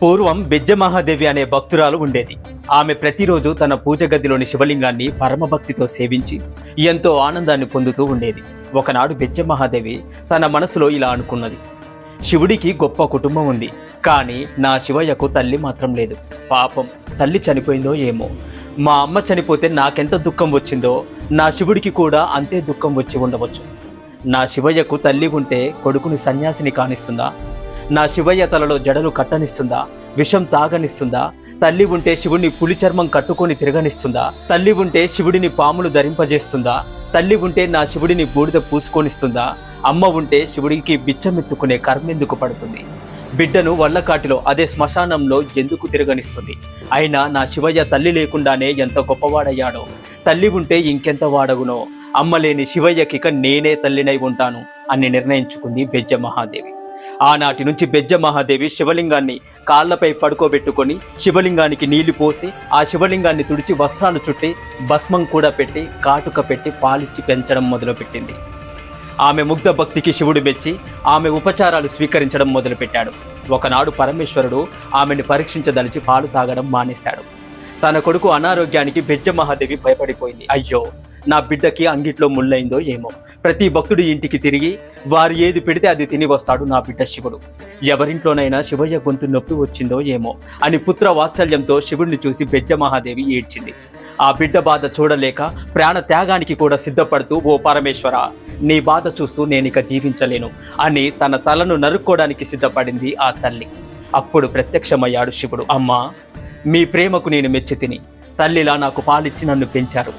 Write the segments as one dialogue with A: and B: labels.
A: పూర్వం బెజ్జమహాదేవి అనే భక్తురాలు ఉండేది. ఆమె ప్రతిరోజు తన పూజ గదిలోని శివలింగాన్ని పరమభక్తితో సేవించి ఎంతో ఆనందాన్ని పొందుతూ ఉండేది. ఒకనాడు బెజ్జమహాదేవి తన మనసులో ఇలా అనుకున్నది, శివుడికి గొప్ప కుటుంబం ఉంది, కానీ నా శివయ్యకు తల్లి మాత్రం లేదు. పాపం, తల్లి చనిపోయిందో ఏమో. మా అమ్మ చనిపోతే నాకెంత దుఃఖం వచ్చిందో నా శివుడికి కూడా అంతే దుఃఖం వచ్చి ఉండవచ్చు. నా శివయ్యకు తల్లి ఉంటే కొడుకుని సన్యాసిని కానిస్తుందా? నా శివయ్య తలలో జడలు కట్టనిస్తుందా? విషం తాగనిస్తుందా? తల్లి ఉంటే శివుడిని పులి చర్మం కట్టుకొని తిరగనిస్తుందా? తల్లి ఉంటే శివుడిని పాములు ధరింపజేస్తుందా? తల్లి ఉంటే నా శివుడిని బూడిద పూసుకొనిస్తుందా? అమ్మ ఉంటే శివుడికి బిచ్చమెత్తుకునే కర్మెందుకు పడుతుంది? బిడ్డను వల్లకాటిలో, అదే శ్మశానంలో ఎందుకు తిరగనిస్తుంది? అయినా నా శివయ్య తల్లి లేకుండానే ఎంత గొప్పవాడయ్యాడో. తల్లి ఉంటే ఇంకెంత వాడగునో. అమ్మ లేని శివయ్యకిక నేనే తల్లినై ఉంటాను అని నిర్ణయించుకుంది బెజ్జమహాదేవి. ఆనాటి నుంచి బెజ్జమహాదేవి శివలింగాన్ని కాళ్లపై పడుకోబెట్టుకొని శివలింగానికి నీళ్లు పోసి ఆ శివలింగాన్ని తుడిచి వస్త్రాలు చుట్టి భస్మం కూడా పెట్టి కాటుక పెట్టి పాలిచ్చి పెంచడం మొదలుపెట్టింది. ఆమె ముగ్ధ భక్తికి శివుడు మెచ్చి ఆమె ఉపచారాలు స్వీకరించడం మొదలుపెట్టాడు. ఒకనాడు పరమేశ్వరుడు ఆమెను పరీక్షించదలిచి పాలు తాగడం మానేశాడు. తన కొడుకు అనారోగ్యానికి బెజ్జమహాదేవి భయపడిపోయింది. అయ్యో, నా బిడ్డకి అంగిట్లో ముళ్ళైందో ఏమో. ప్రతి భక్తుడి ఇంటికి తిరిగి వారు ఏది పెడితే అది తిని వస్తాడు నా బిడ్డ శివుడు. ఎవరింట్లోనైనా శివయ్య గొంతు నొప్పి వచ్చిందో ఏమో అని పుత్ర వాత్సల్యంతో శివుడిని చూసి బెజ్జమహాదేవి ఏడ్చింది. ఆ బిడ్డ బాధ చూడలేక ప్రాణ త్యాగానికి కూడా సిద్ధపడుతూ, ఓ పరమేశ్వర, నీ బాధ చూస్తూ నేనిక జీవించలేను అని తన తలను నరుక్కోవడానికి సిద్ధపడింది ఆ తల్లి. అప్పుడు ప్రత్యక్షమయ్యాడు శివుడు. అమ్మా, మీ ప్రేమకు నేను మెచ్చి తిని, తల్లిలా నాకు పాలిచ్చి నన్ను పెంచారు.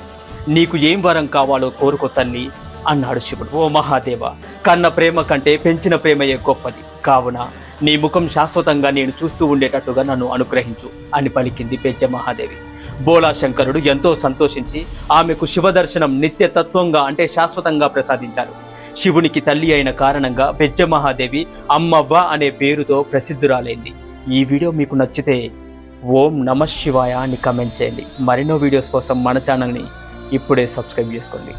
A: నీకు ఏం వరం కావాలో కోరుకో తల్లి అన్నాడు శివుడు. ఓ మహాదేవ, కన్న ప్రేమ కంటే పెంచిన ప్రేమయే గొప్పది. కావున నీ ముఖం శాశ్వతంగా నేను చూస్తూ ఉండేటట్టుగా నన్ను అనుగ్రహించు అని పలికింది బెజ్జమహాదేవి. బోళాశంకరుడు ఎంతో సంతోషించి ఆమెకు శివదర్శనం నిత్యతత్వంగా అంటే శాశ్వతంగా ప్రసాదించారు. శివునికి తల్లి అయిన కారణంగా బెజ్జమహాదేవి అమ్మవ్వ అనే పేరుతో ప్రసిద్ధురాలైంది. ఈ వీడియో మీకు నచ్చితే ఓం నమః శివాయ అని కమెంట్ చేయండి. మరెన్నో వీడియోస్ కోసం మన ఛానల్ని ఇప్పుడే సబ్స్క్రైబ్ చేసుకోండి.